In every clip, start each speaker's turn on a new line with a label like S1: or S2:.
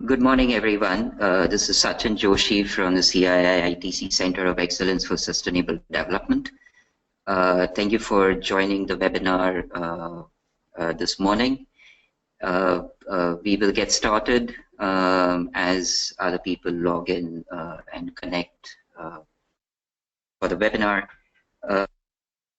S1: Good morning, everyone. This is Sachin Joshi from the CII ITC Center of Excellence for Sustainable Development. Thank you for joining the webinar this morning. We will get started as other people log in and connect for the webinar.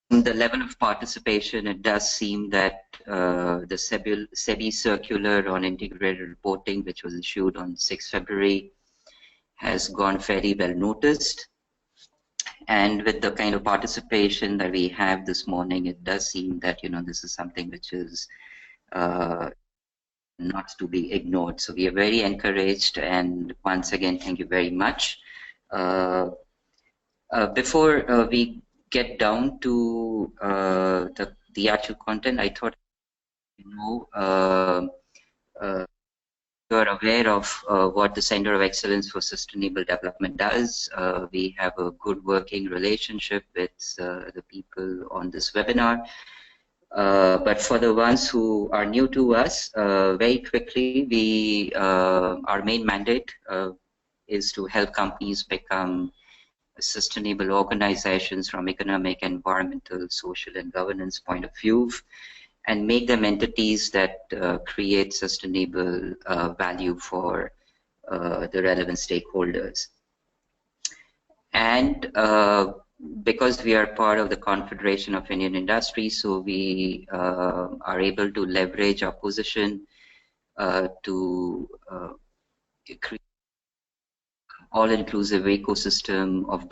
S1: The level of participation, it does seem that the SEBI circular on integrated reporting, which was issued on 6 February, has gone very well noticed. And with the kind of participation that we have this morning, it does seem that, this is something which is not to be ignored. So we are very encouraged, and once again, thank you very much. Before we get down to the actual content, I thought, you're aware of what the Center of Excellence for Sustainable Development does. We have a good working relationship with the people on this webinar. But for the ones who are new to us, very quickly, our main mandate is to help companies become sustainable organizations from economic, environmental, social, and governance point of view, and make them entities that create sustainable value for the relevant stakeholders. And because we are part of the Confederation of Indian Industries, so we are able to leverage our position to create all-inclusive ecosystem of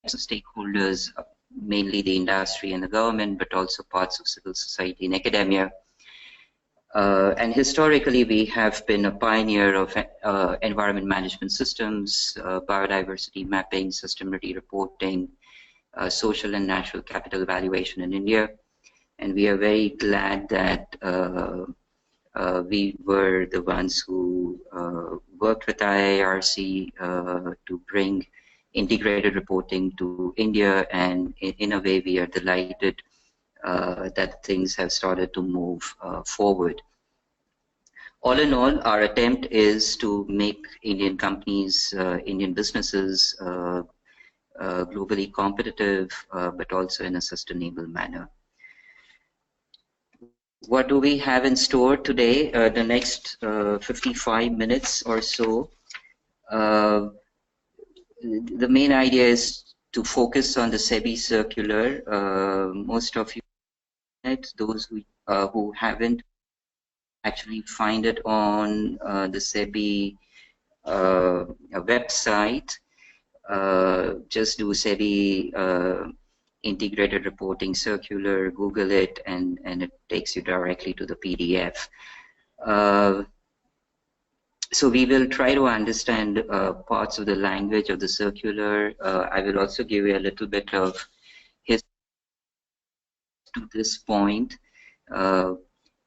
S1: stakeholders, mainly the industry and the government, but also parts of civil society and academia. And historically, we have been a pioneer of environment management systems, biodiversity mapping, sustainability reporting, social and natural capital valuation in India. And we are very glad that we were the ones who worked with IIRC to bring integrated reporting to India, and in a way we are delighted that things have started to move forward. All in all, our attempt is to make Indian companies, Indian businesses globally competitive, but also in a sustainable manner. What do we have in store today? The next 55 minutes or so. The main idea is to focus on the SEBI circular. Most of you, those who haven't, actually find it on the SEBI website. Just do SEBI integrated reporting circular, Google it, and it takes you directly to the PDF. So we will try to understand parts of the language of the circular. I will also give you a little bit of history to this point,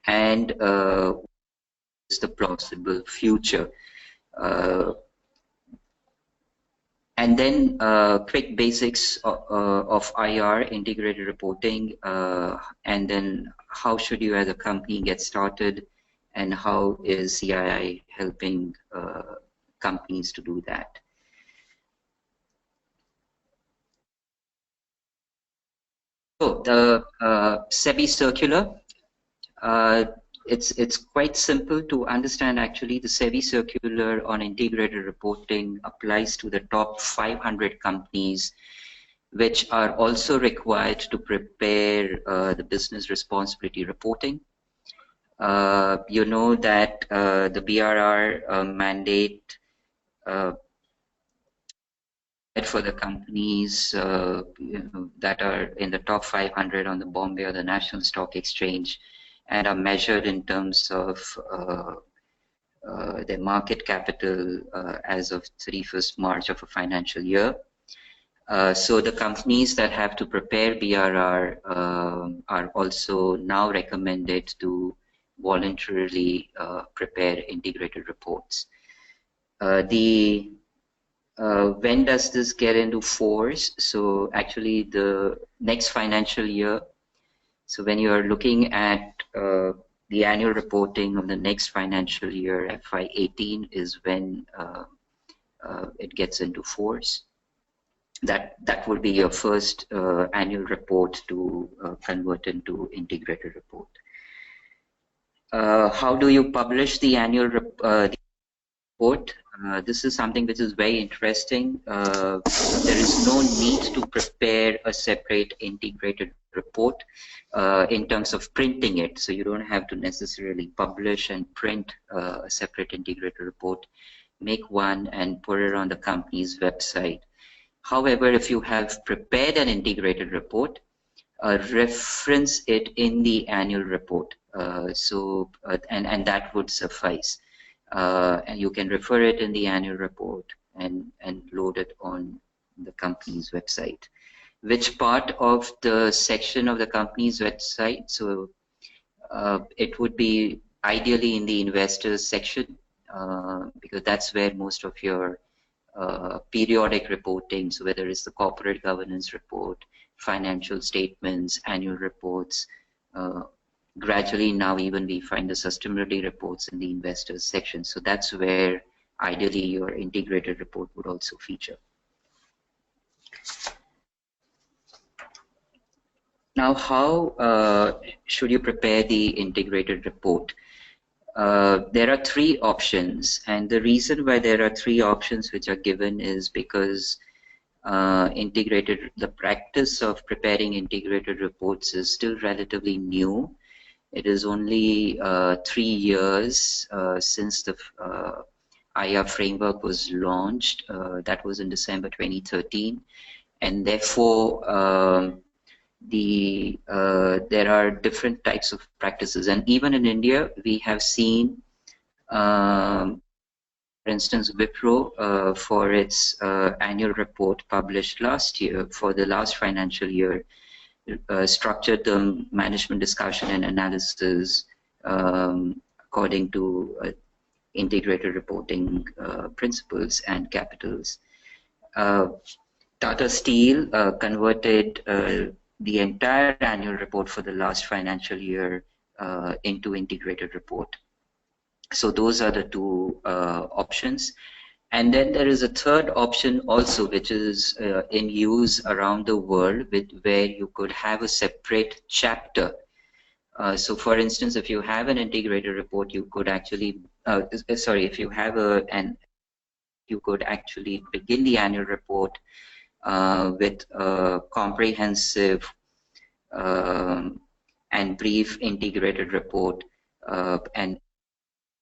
S1: and is the plausible future. And then quick basics of IR, integrated reporting, and then how should you as a company get started, and how is CII helping companies to do that. So the SEBI circular, it's quite simple to understand. Actually, the SEBI circular on integrated reporting applies to the top 500 companies, which are also required to prepare the business responsibility reporting. You know that the BRR mandate for the companies that are in the top 500 on the Bombay or the National Stock Exchange, and are measured in terms of their market capital as of 31st March of a financial year. So the companies that have to prepare BRR are also now recommended to voluntarily prepare integrated reports. When does this get into force? So actually the next financial year. So when you are looking at the annual reporting of the next financial year, FY18, is when it gets into force. That would be your first annual report to convert into integrated report. How do you publish the annual report? This is something which is very interesting. There is no need to prepare a separate integrated report in terms of printing it. So you don't have to necessarily publish and print a separate integrated report. Make one and put it on the company's website. However, if you have prepared an integrated report, reference it in the annual report. And that would suffice. And you can refer it in the annual report and load it on the company's website. Which part of the section of the company's website? So it would be ideally in the investors section, because that's where most of your periodic reporting, so whether it's the corporate governance report, financial statements, annual reports, gradually now even we find the sustainability reports in the investors section. So that's where ideally your integrated report would also feature. Now, how should you prepare the integrated report? There are three options, and the reason why there are three options which are given is because the practice of preparing integrated reports is still relatively new. It is only 3 years since the IR framework was launched. That was in December 2013, and therefore there are different types of practices, and even in India we have seen, for instance, Wipro for its annual report published last year for the last financial year structured the management discussion and analysis according to integrated reporting principles and capitals. Tata Steel converted the entire annual report for the last financial year into integrated report. So those are the two options. And then there is a third option also, which is in use around the world, where you could have a separate chapter. So for instance, if you have an integrated report, you could actually, if you have you could actually begin the annual report with a comprehensive and brief integrated report, and the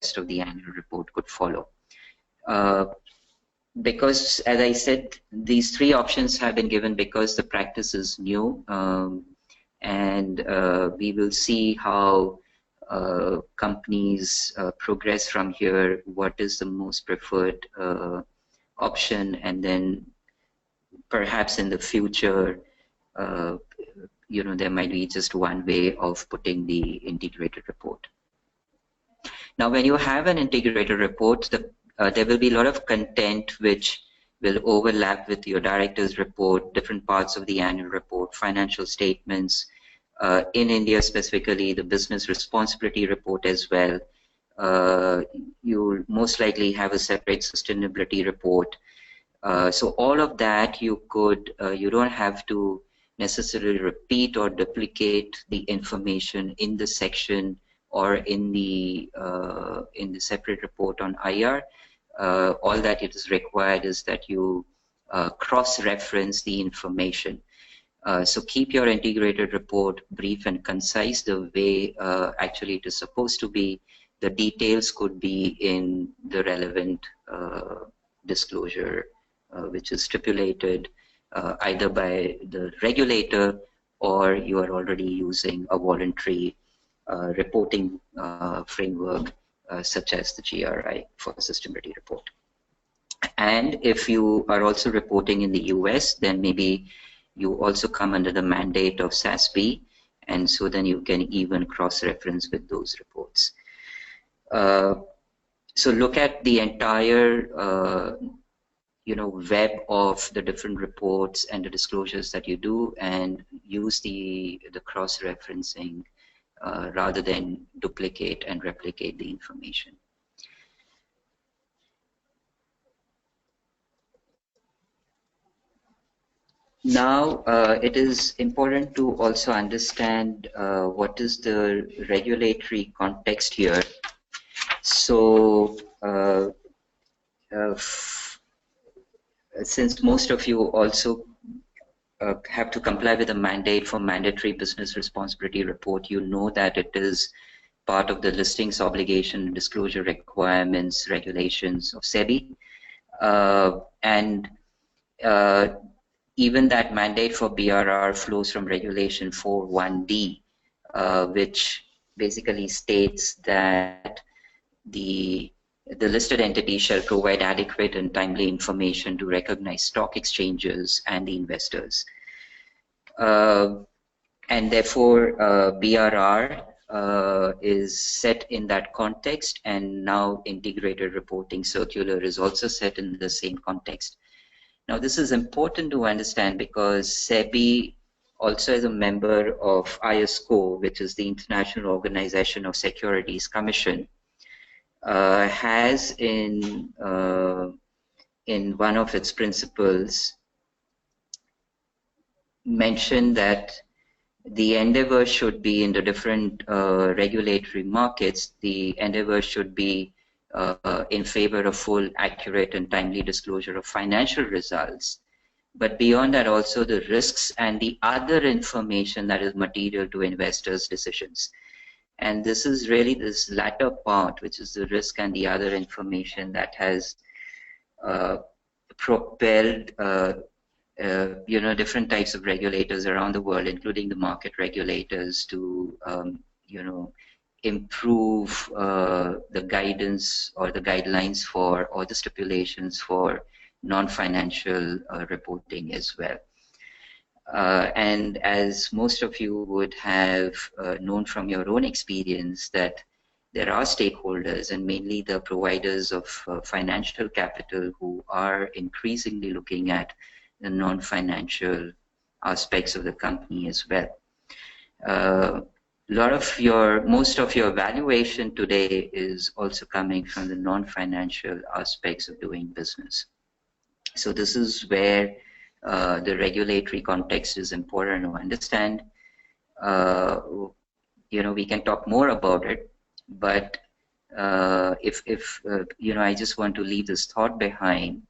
S1: rest of the annual report could follow. Because, as I said, these three options have been given because the practice is new, and we will see how companies progress from here, what is the most preferred option, and then perhaps in the future, there might be just one way of putting the integrated report. Now, when you have an integrated report, there will be a lot of content which will overlap with your director's report, different parts of the annual report, financial statements. In India specifically, the business responsibility report as well. You'll most likely have a separate sustainability report. So all of that you don't have to necessarily repeat or duplicate the information in the section or in the separate report on IR. All that it is required is that you cross-reference the information. So keep your integrated report brief and concise the way actually it is supposed to be. The details could be in the relevant disclosure which is stipulated either by the regulator or you are already using a voluntary reporting framework such as the GRI for the sustainability report. And if you are also reporting in the US, then maybe you also come under the mandate of SEBI, and so then you can even cross-reference with those reports. So look at the entire web of the different reports and the disclosures that you do, and use the cross-referencing rather than duplicate and replicate the information. Now, it is important to also understand what is the regulatory context here. So, since most of you also have to comply with a mandate for mandatory business responsibility report, you know that it is part of the listings obligation and disclosure requirements regulations of SEBI. And even that mandate for BRR flows from regulation 4.1D, which basically states that the listed entity shall provide adequate and timely information to recognize stock exchanges and the investors. And therefore, BRR is set in that context, and now integrated reporting circular is also set in the same context. Now, this is important to understand because SEBI also is a member of ISCO, which is the International Organization of Securities Commission, has in one of its principles mentioned that the endeavor should be in the different regulatory markets, the endeavor should be in favor of full, accurate, and timely disclosure of financial results. But beyond that, also the risks and the other information that is material to investors' decisions. And this is really this latter part, which is the risk and the other information that has propelled different types of regulators around the world, including the market regulators, to improve the guidance or the guidelines for, or the stipulations for non-financial reporting as well. And as most of you would have known from your own experience, that there are stakeholders, and mainly the providers of financial capital, who are increasingly looking at the non-financial aspects of the company as well. Most of your valuation today is also coming from the non-financial aspects of doing business. So this is where the regulatory context is important to understand. We can talk more about it, but if I just want to leave this thought behind,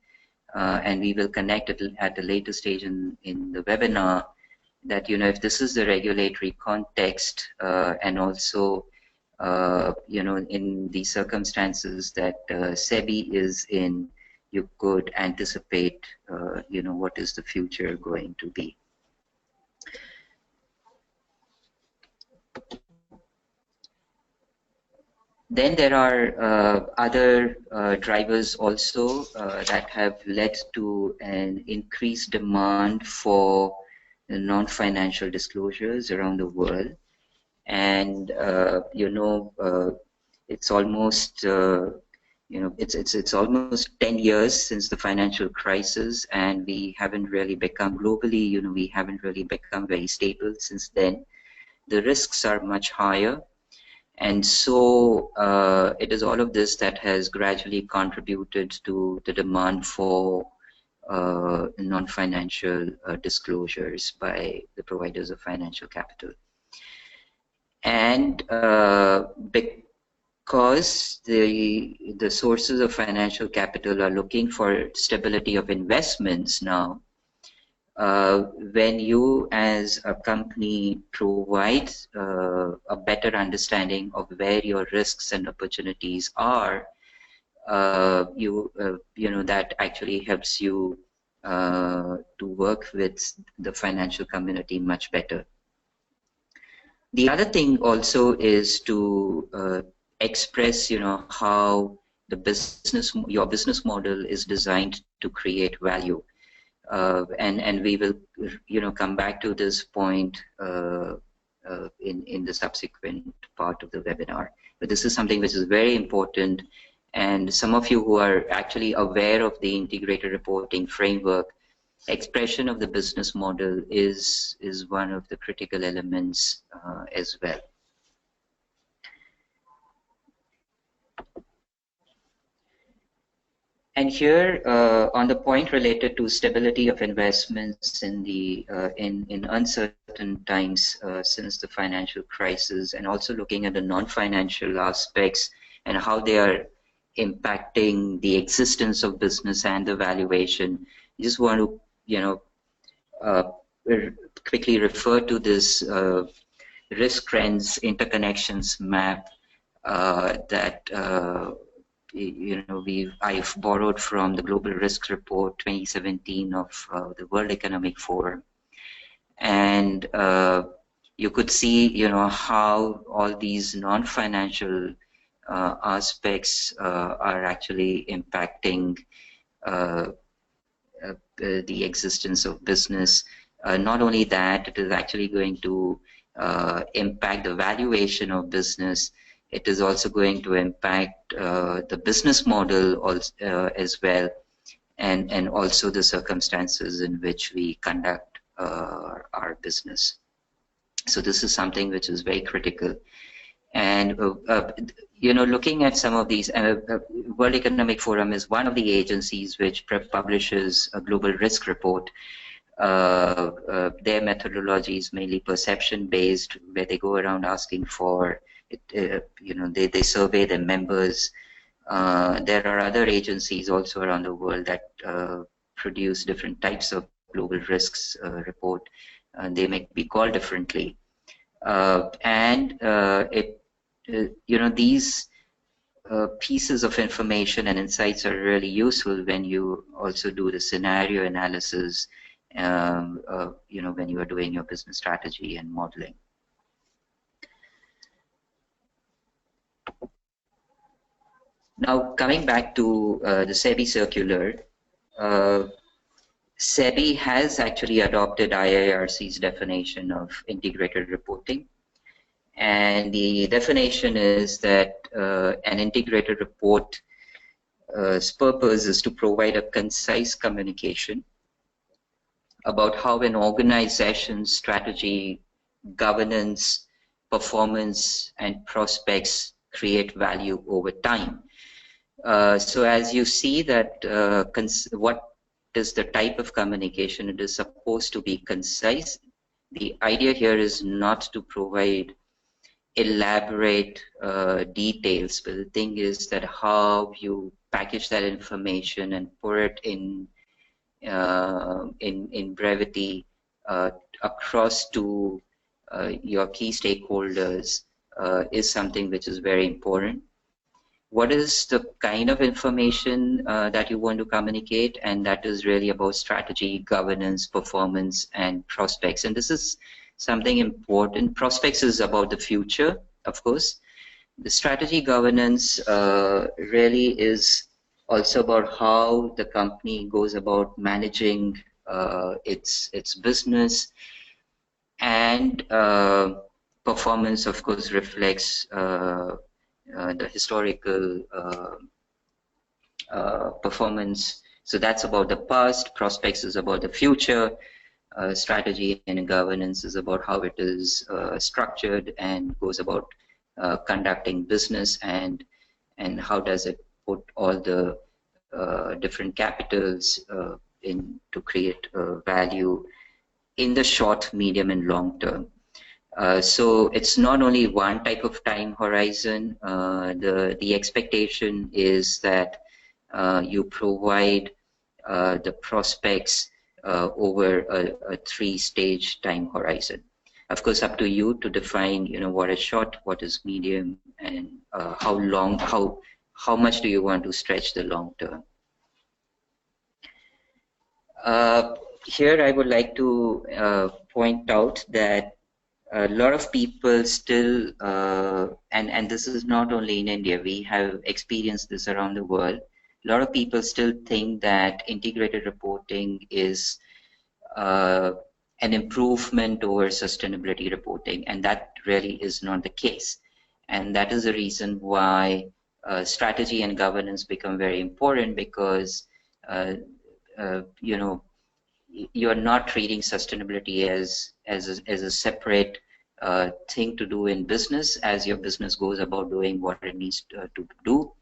S1: and we will connect it at a later stage in the webinar, that if this is the regulatory context, and also in the circumstances that SEBI is in, you could anticipate what is the future going to be. Then there are other drivers also that have led to an increased demand for non-financial disclosures around the world, and it's almost it's almost 10 years since the financial crisis, and we haven't really become globally. We haven't really become very stable since then. The risks are much higher. And so it is all of this that has gradually contributed to the demand for non-financial disclosures by the providers of financial capital. And because the sources of financial capital are looking for stability of investments now, when you as a company provide a better understanding of where your risks and opportunities are, that actually helps you to work with the financial community much better. The other thing also is to express, how your business model is designed to create value. And we will, come back to this point in the subsequent part of the webinar. But this is something which is very important, and some of you who are actually aware of the integrated reporting framework, expression of the business model is one of the critical elements as well. And here, on the point related to stability of investments in the in uncertain times since the financial crisis, and also looking at the non-financial aspects and how they are impacting the existence of business and the valuation, I just want to, uh, quickly refer to this risk trends interconnections map that I've borrowed from the Global Risk Report 2017 of the World Economic Forum, and you could see how all these non-financial aspects are actually impacting the existence of business. Not only that, it is actually going to impact the valuation of business. It is also going to impact the business model also, as well, and also the circumstances in which we conduct our business. So this is something which is very critical. And looking at some of these, World Economic Forum is one of the agencies which publishes a global risk report. Their methodology is mainly perception-based, where they go around asking for, they survey their members. There are other agencies also around the world that produce different types of global risks report. They may be called differently. These pieces of information and insights are really useful when you also do the scenario analysis, when you are doing your business strategy and modeling. Now, coming back to the SEBI circular, SEBI has actually adopted IIRC's definition of integrated reporting. And the definition is that an integrated report's purpose is to provide a concise communication about how an organization's strategy, governance, performance, and prospects create value over time. So as you see that what is the type of communication, it is supposed to be concise. The idea here is not to provide elaborate details, but the thing is that how you package that information and put it in brevity across to your key stakeholders is something which is very important. What is the kind of information that you want to communicate? And that is really about strategy, governance, performance, and prospects. And this is something important. Prospects is about the future, of course. The strategy governance really is also about how the company goes about managing its business, and performance, of course, reflects the historical performance. So that's about the past. Prospects is about the future. Strategy and governance is about how it is structured and goes about conducting business, and how does it put all the different capitals in to create value in the short, medium, and long term. So it's not only one type of time horizon. The expectation is that you provide the prospects over a three-stage time horizon. Of course, up to you to define, what is short, what is medium, and how long, how much do you want to stretch the long term. Here, I would like to point out that a lot of people still, and this is not only in India, we have experienced this around the world. A lot of people still think that integrated reporting is an improvement over sustainability reporting, and that really is not the case. And that is the reason why strategy and governance become very important, because you're not treating sustainability as a separate thing to do in business. As your business goes about doing what it needs to do,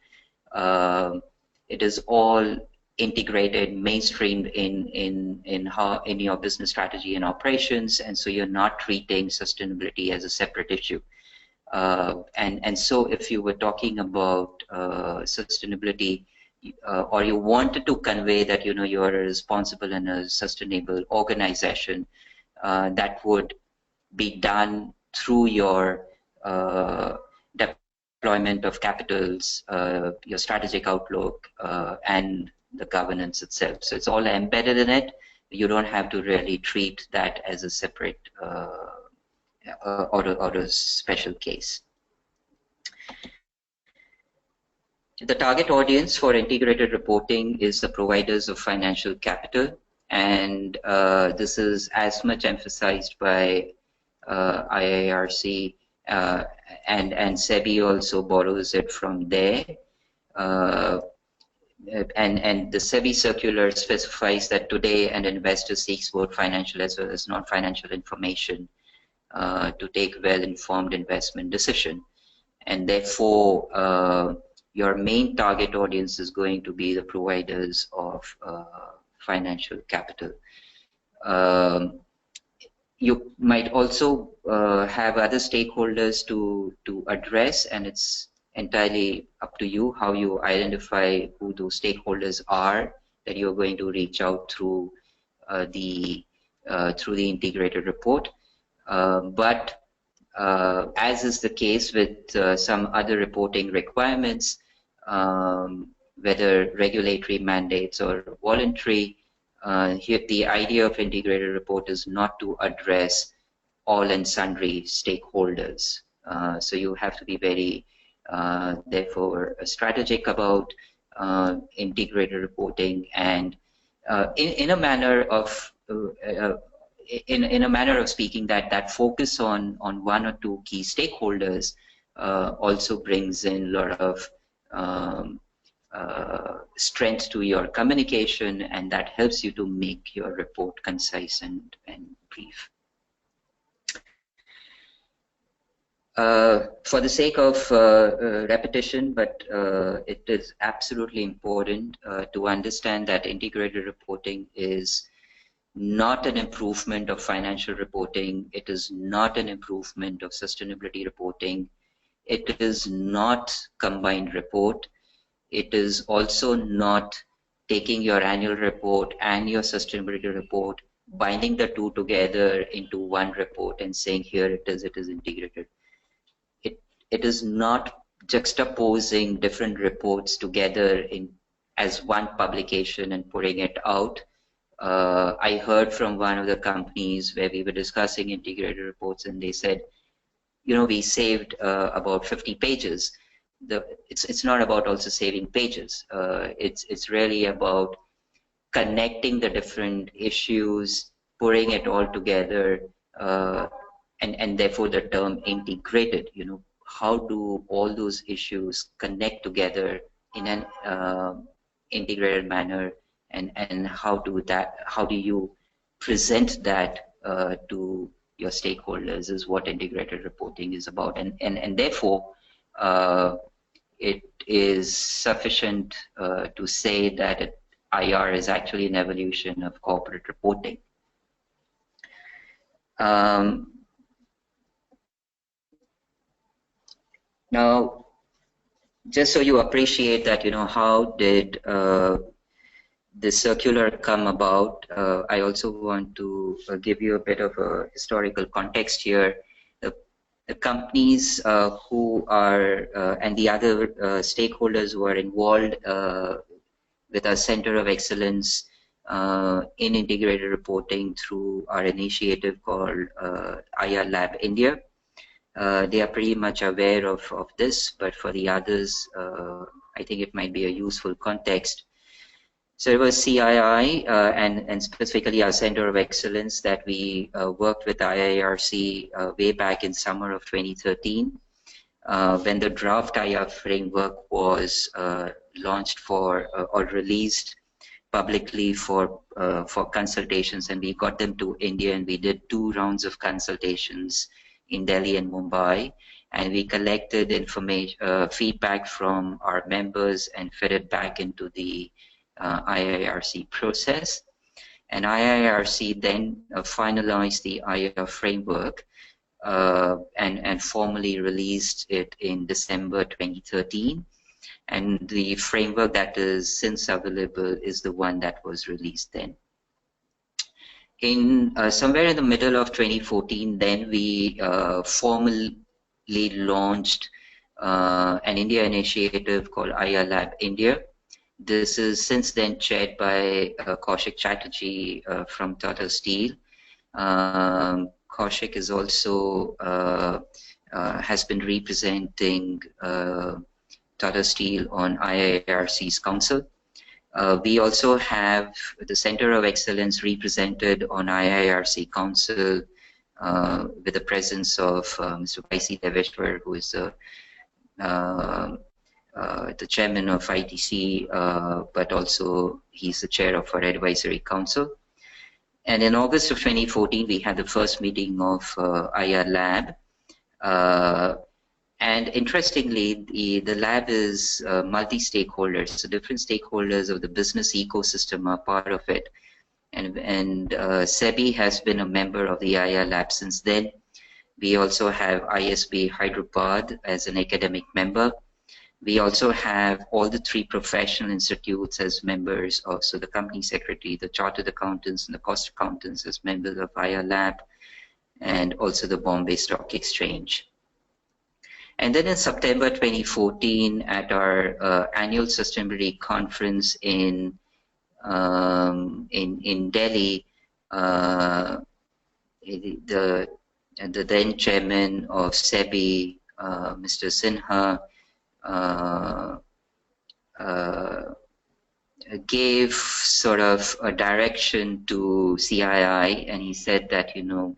S1: it is all integrated, mainstreamed in your business strategy and operations, and so you're not treating sustainability as a separate issue. And so if you were talking about sustainability, or you wanted to convey that you're a responsible and a sustainable organization, that would be done through your deployment of capitals, your strategic outlook, and the governance itself. So it's all embedded in it. You don't have to really treat that as a separate or a special case. The target audience for integrated reporting is the providers of financial capital, and this is as much emphasized by IIRC, and SEBI also borrows it from there. And the SEBI circular specifies that today an investor seeks both financial as well as non-financial information to take well-informed investment decision. And therefore, your main target audience is going to be the providers of financial capital. You might also have other stakeholders to address, and it's entirely up to you how you identify who those stakeholders are that you're going to reach out through the integrated report. But as is the case with some other reporting requirements, whether regulatory mandates or voluntary, here the idea of integrated report is not to address all and sundry stakeholders. So you have to be very, therefore, strategic about integrated reporting, and in a manner of in a manner of speaking, that focus on one or two key stakeholders also brings in a lot of strength to your communication, and that helps you to make your report concise and brief. For the sake of repetition, but it is absolutely important to understand that integrated reporting is not an improvement of financial reporting. It is not an improvement of sustainability reporting. It is not combined report. It is also not taking your annual report and your sustainability report, binding the two together into one report and saying, here it is integrated. It is not juxtaposing different reports together as one publication and putting it out. I heard from one of the companies where we were discussing integrated reports, and they said, we saved about 50 pages. It's not about also saving pages. It's really about connecting the different issues, putting it all together, and therefore the term integrated. How do all those issues connect together in an integrated manner, and how do you present that to your stakeholders is what integrated reporting is about, and therefore it is sufficient to say that IR is actually an evolution of corporate reporting. Now, just so you appreciate that, how did the circular come about, I also want to give you a bit of a historical context here. The companies who are, and the other stakeholders who are involved with our Center of Excellence in integrated reporting through our initiative called IR Lab India. They are pretty much aware of this, but for the others, I think it might be a useful context. So it was CII and specifically our Center of Excellence that we worked with IIRC way back in summer of 2013 when the draft IR framework was launched for or released publicly for consultations, and we got them to India, and we did 2 rounds of consultations in Delhi and Mumbai, and we collected information, feedback from our members and fed it back into the IIRC process. And IIRC then finalized the IR framework and formally released it in December 2013. And the framework that is since available is the one that was released then. In somewhere in the middle of 2014, then we formally launched an India initiative called IR Lab India. This is since then chaired by Kaushik Chatterjee from Tata Steel. Kaushik is also has been representing Tata Steel on IIRC's council. We also have the Center of Excellence represented on IIRC Council with the presence of Mr. Y.C. Deveshwar, who is the chairman of ITC, but also he's the chair of our advisory council. And in August of 2014, we had the first meeting of IR Lab. And interestingly, the lab is multi-stakeholders, so different stakeholders of the business ecosystem are part of it. And SEBI has been a member of the IR Lab since then. We also have ISB Hyderabad as an academic member. We also have all the three professional institutes as members of, so the company secretary, the chartered accountants, and the cost accountants as members of IR Lab, and also the Bombay Stock Exchange. And then in September 2014, at our annual sustainability conference in Delhi, the then chairman of SEBI, Mr. Sinha, gave sort of a direction to CII, and he said that, you know,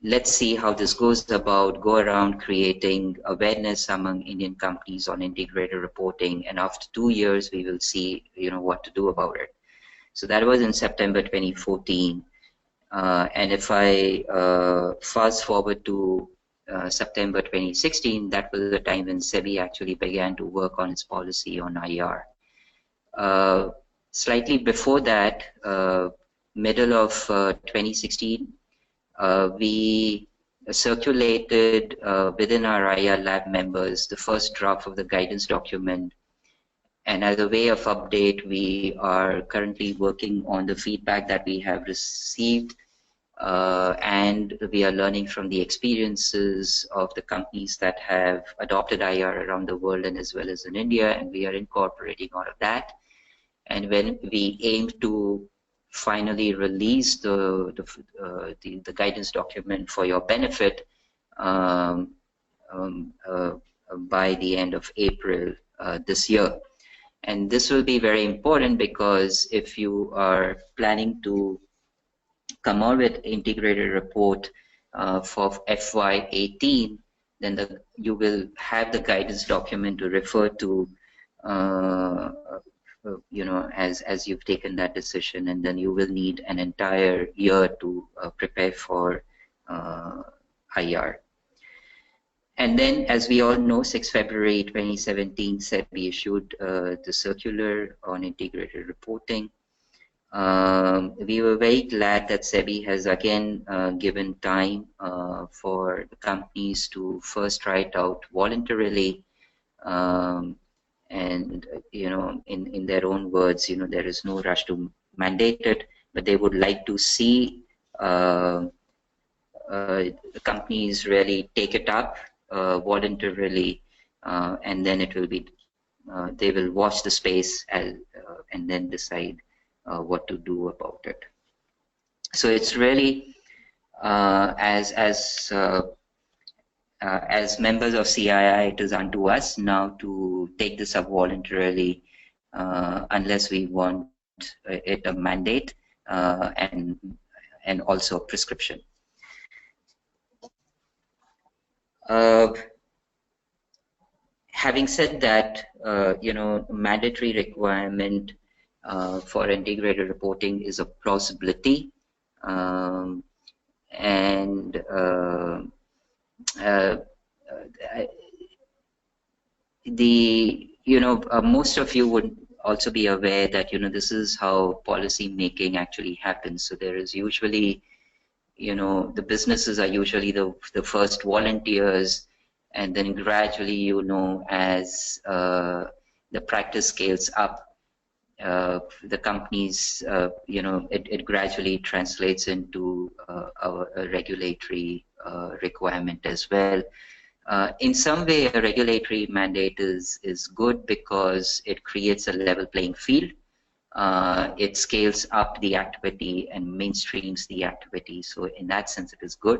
S1: let's see how this goes about, go around creating awareness among Indian companies on integrated reporting, and after 2 years we will see, you know, what to do about it. So that was in September 2014. And if I fast forward to September 2016, that was the time when SEBI actually began to work on its policy on IR. Slightly before that, middle of 2016, we circulated within our IR Lab members the first draft of the guidance document. And as a way of update, we are currently working on the feedback that we have received, and we are learning from the experiences of the companies that have adopted IR around the world and as well as in India, and we are incorporating all of that. And when we aim to finally release the guidance document for your benefit by the end of April this year. And this will be very important because if you are planning to come out with integrated report for FY18, then you will have the guidance document to refer to you know, as you've taken that decision, and then you will need an entire year to prepare for IR. And then, as we all know, 6 February 2017, SEBI issued the circular on integrated reporting. We were very glad that SEBI has again given time for the companies to first try it out voluntarily. And you know, in their own words, you know, there is no rush to mandate it, but they would like to see the companies really take it up voluntarily, and then it will be they will watch the space and then decide what to do about it. So it's really as members of CII, it is unto us now to take this up voluntarily, unless we want it a mandate and also a prescription. Having said that, you know, mandatory requirement for integrated reporting is a plausibility, and most of you would also be aware that, this is how policy making actually happens. So there is usually, the businesses are usually the first volunteers, and then gradually, as the practice scales up, the companies, it gradually translates into a regulatory requirement as well. In some way, a regulatory mandate is good because it creates a level playing field. It scales up the activity and mainstreams the activity. So in that sense, it is good.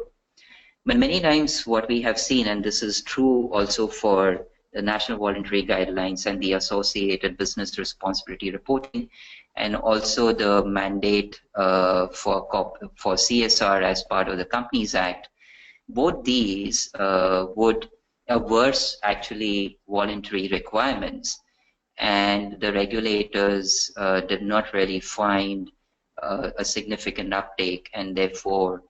S1: But many times what we have seen, and this is true also for the National Voluntary Guidelines and the associated business responsibility reporting, and also the mandate for CSR as part of the Companies Act, both these would averse actually voluntary requirements, and the regulators did not really find a significant uptake, and therefore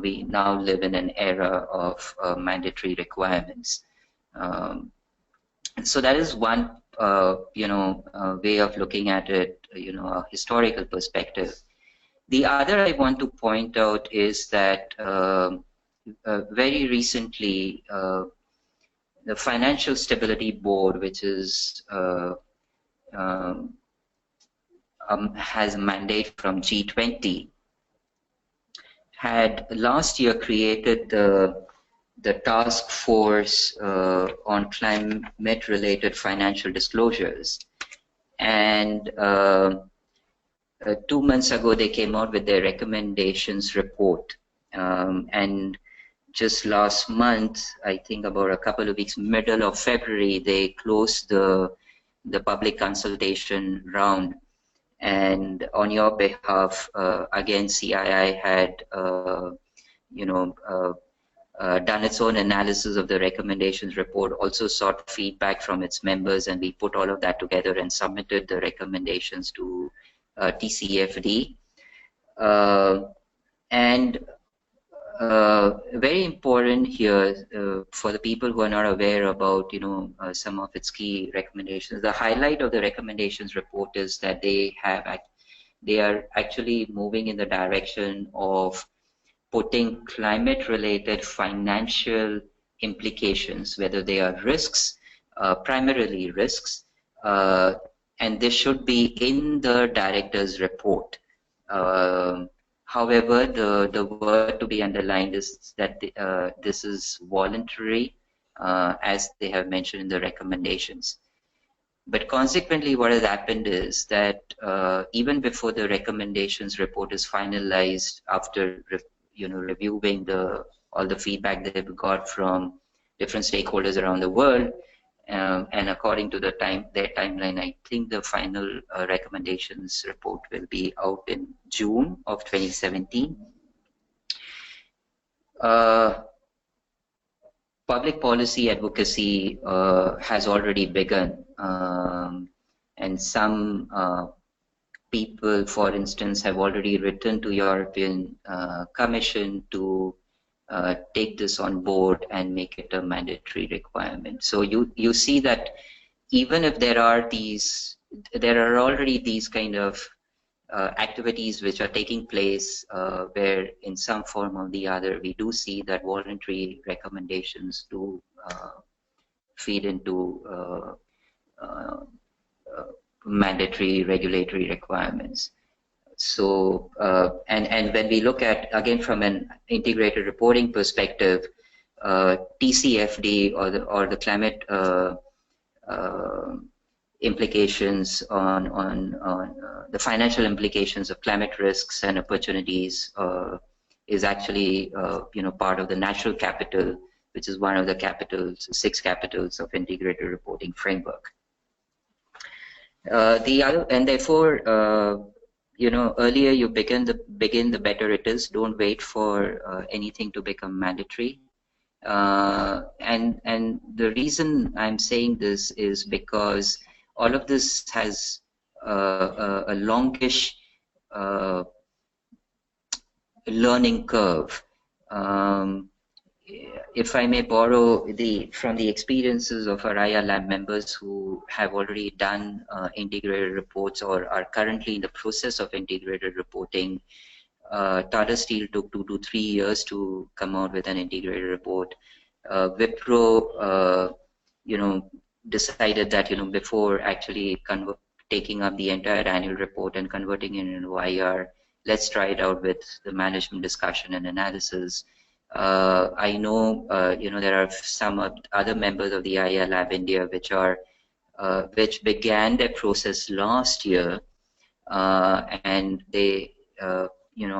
S1: we now live in an era of mandatory requirements. So that is one way of looking at it, a historical perspective. The other I want to point out is that very recently the Financial Stability Board, which is has a mandate from G20, had last year created the task force on climate-related financial disclosures, and 2 months ago they came out with their recommendations report, and just last month, I think about a couple of weeks, middle of February, they closed the public consultation round. And on your behalf, again, CII had, done its own analysis of the recommendations report, also sought feedback from its members, and we put all of that together and submitted the recommendations to TCFD. And very important here for the people who are not aware about some of its key recommendations. The highlight of the recommendations report is that they are actually moving in the direction of putting climate-related financial implications, whether they are risks, primarily risks, and this should be in the director's report. However, the word to be underlined is that this is voluntary, as they have mentioned in the recommendations. But consequently, what has happened is that even before the recommendations report is finalized, after reviewing all the feedback that they've got from different stakeholders around the world, and according to their timeline, I think the final recommendations report will be out in June of 2017. Public policy advocacy has already begun, and some people, for instance, have already written to European Commission to take this on board and make it a mandatory requirement. So you see that even if there are already these kind of activities which are taking place where in some form or the other we do see that voluntary recommendations do feed into mandatory regulatory requirements. So, and when we look at, again, from an integrated reporting perspective, TCFD or the climate implications on the financial implications of climate risks and opportunities is actually part of the natural capital, which is one of the 6 capitals of integrated reporting framework. And therefore, earlier you begin, the better it is. Don't wait for anything to become mandatory. And the reason I'm saying this is because all of this has a longish learning curve. if I may borrow from the experiences of our IR lab members who have already done integrated reports or are currently in the process of integrated reporting, Tata Steel took 2 to 3 years to come out with an integrated report. Wipro, decided that before actually taking up the entire annual report and converting it into IR, let's try it out with the management discussion and analysis. I know, there are some other members of the IR Lab India which began their process last year, and they,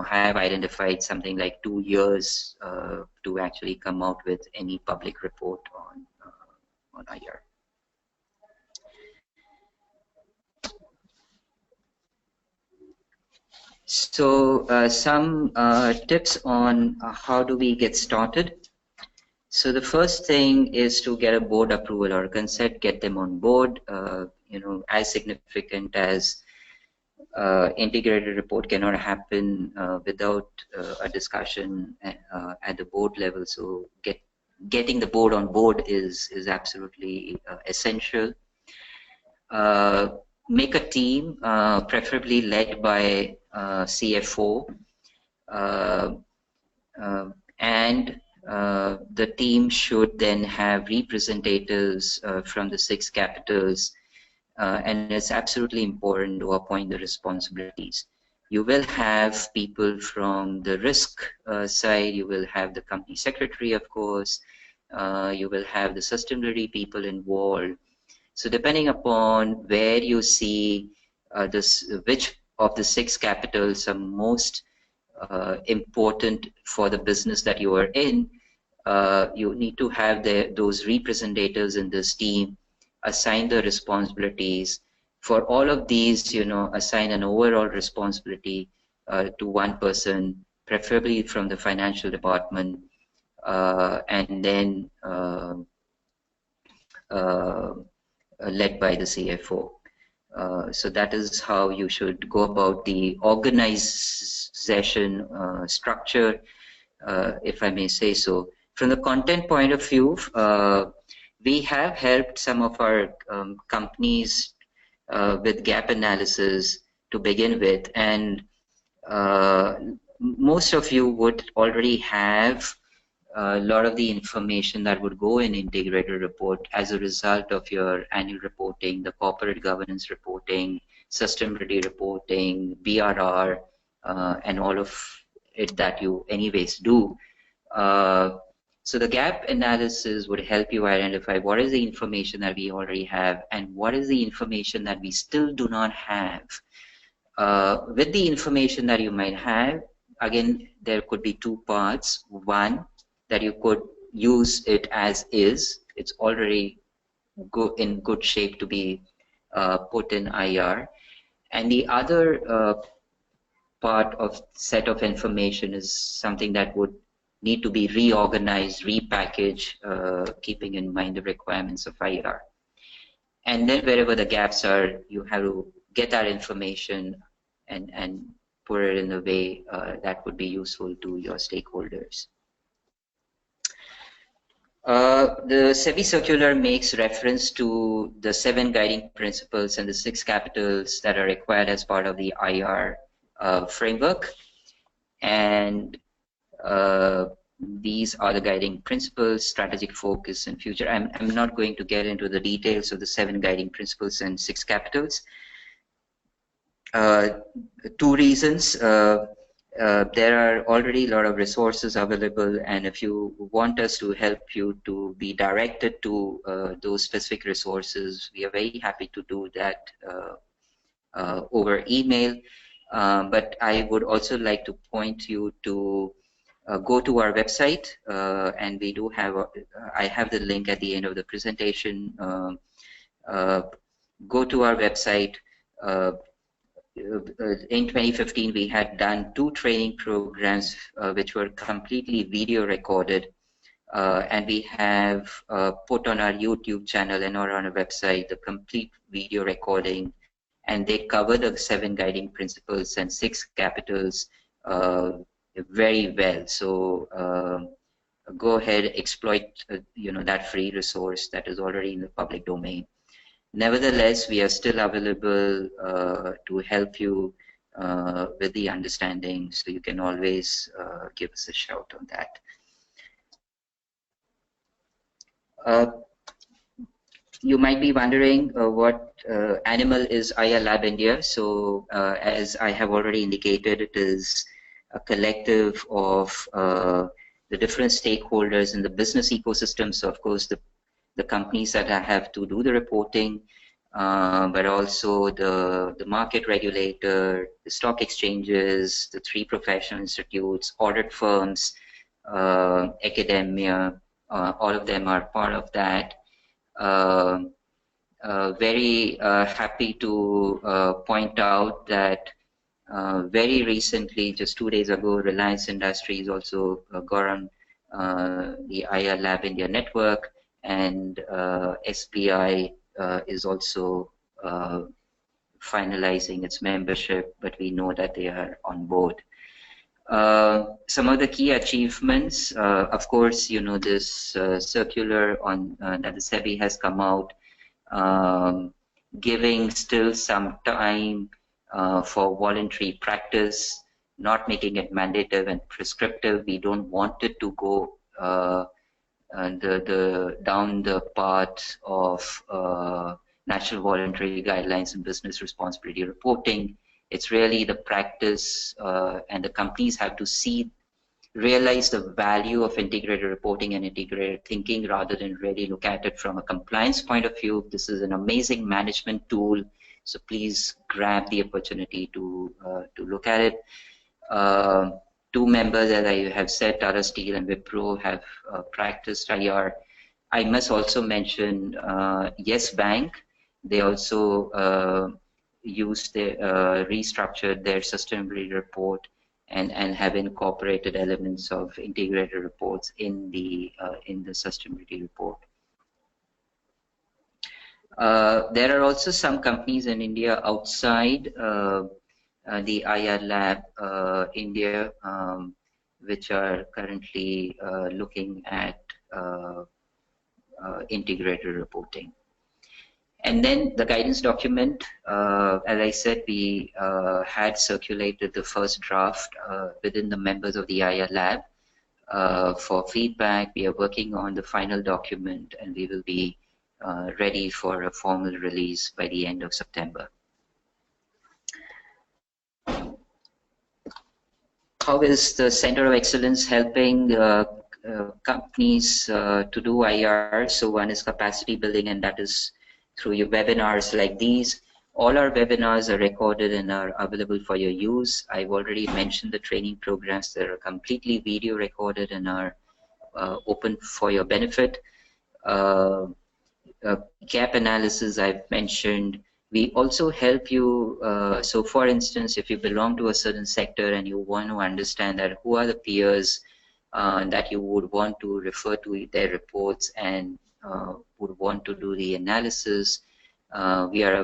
S1: have identified something like 2 years to actually come out with any public report on IR. So some tips on how do we get started. So the first thing is to get a board approval or consent, get them on board. As significant as integrated report cannot happen without a discussion at the board level. So getting the board on board is absolutely essential. Make a team, preferably led by CFO, and the team should then have representatives from the 6 capitals, and it's absolutely important to appoint the responsibilities. You will have people from the risk side, you will have the company secretary, of course, you will have the sustainability people involved. So depending upon where you see which of the 6 capitals are most important for the business that you are in, you need to have those representatives in this team, assign the responsibilities. For all of these, assign an overall responsibility to one person, preferably from the financial department, and then led by the CFO. So that is how you should go about the organization structure, if I may say so. From the content point of view, we have helped some of our companies with gap analysis to begin with, and most of you would already have a lot of the information that would go in integrated report as a result of your annual reporting, the corporate governance reporting, sustainability reporting, BRR, and all of it that you anyways do. So the gap analysis would help you identify what is the information that we already have and what is the information that we still do not have. With the information that you might have, again, there could be 2 parts. One, that you could use it as is. It's already in good shape to be put in IR. And the other part of set of information is something that would need to be reorganized, repackaged, keeping in mind the requirements of IR. And then wherever the gaps are, you have to get that information and put it in a way that would be useful to your stakeholders. The SEBI circular makes reference to the 7 guiding principles and the 6 capitals that are required as part of the IR framework. And these are the guiding principles, strategic focus, and future. I'm not going to get into the details of the 7 guiding principles and 6 capitals. 2 reasons. There are already a lot of resources available, and if you want us to help you to be directed to those specific resources, we are very happy to do that over email. But I would also like to point you to go to our website, and we do have I have the link at the end of the presentation. Go to our website. In 2015, we had done 2 training programs which were completely video recorded, and we have put on our YouTube channel and on our website the complete video recording, and they cover the 7 guiding principles and 6 capitals very well. So go ahead, exploit that free resource that is already in the public domain. Nevertheless, we are still available to help you with the understanding, so you can always give us a shout on that. You might be wondering what animal is IR Lab India. So as I have already indicated, it is a collective of the different stakeholders in the business ecosystem. So of course, the companies that have to do the reporting, but also the market regulator, the stock exchanges, the 3 professional institutes, audit firms, academia, all of them are part of that. Very happy to point out that very recently, just 2 days ago, Reliance Industries also got on the IR Lab India network, and SBI is also finalizing its membership, but we know that they are on board. Some of the key achievements, of course, this circular on that the SEBI has come out, giving still some time for voluntary practice, not making it mandative and prescriptive. We don't want it to go down the path of national voluntary guidelines and business responsibility reporting. It's really the practice, and the companies have to realize the value of integrated reporting and integrated thinking rather than really look at it from a compliance point of view. This is an amazing management tool, so please grab the opportunity to look at it. 2 members, as I have said, Tata Steel and Wipro, have practiced IR. I must also mention Yes Bank. They also restructured their sustainability report and have incorporated elements of integrated reports in the sustainability report. There are also some companies in India outside the IR Lab India, which are currently looking at integrated reporting. And then the guidance document, as I said, we had circulated the first draft within the members of the IR Lab for feedback. We are working on the final document, and we will be ready for a formal release by the end of September. How is the Center of Excellence helping companies to do IR? So one is capacity building, and that is through your webinars like these. All our webinars are recorded and are available for your use. I've already mentioned the training programs that are completely video recorded and are open for your benefit. Gap analysis I've mentioned. We also help you, so for instance, if you belong to a certain sector and you want to understand that who are the peers that you would want to refer to their reports and would want to do the analysis, we are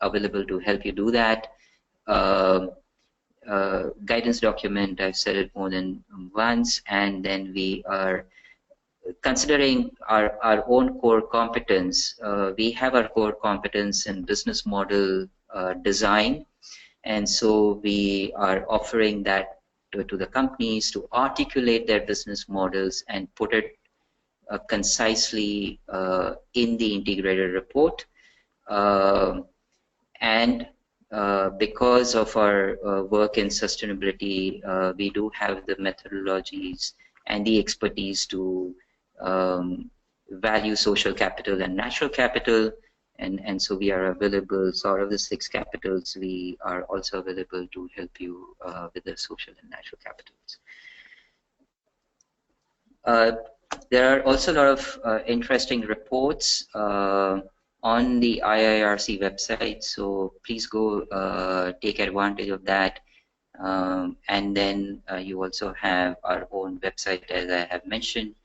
S1: available to help you do that. Guidance document, I've said it more than once, and then we are considering our own core competence. We have our core competence in business model design, and so we are offering that to the companies to articulate their business models and put it concisely in the integrated report. And because of our work in sustainability, we do have the methodologies and the expertise to value social capital and natural capital, and so we are available. So out of the 6 capitals, we are also available to help you with the social and natural capitals. There are also a lot of interesting reports on the IIRC website, so please go take advantage of that. And then you also have our own website, as I have mentioned.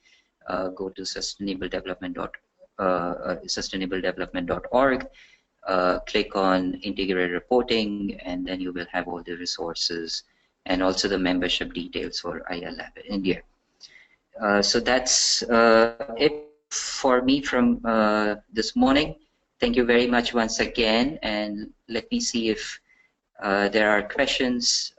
S1: Go to sustainabledevelopment.org, click on integrated reporting, and then you will have all the resources and also the membership details for IR Lab India. So that's it for me from this morning. Thank you very much once again, and let me see if there are questions.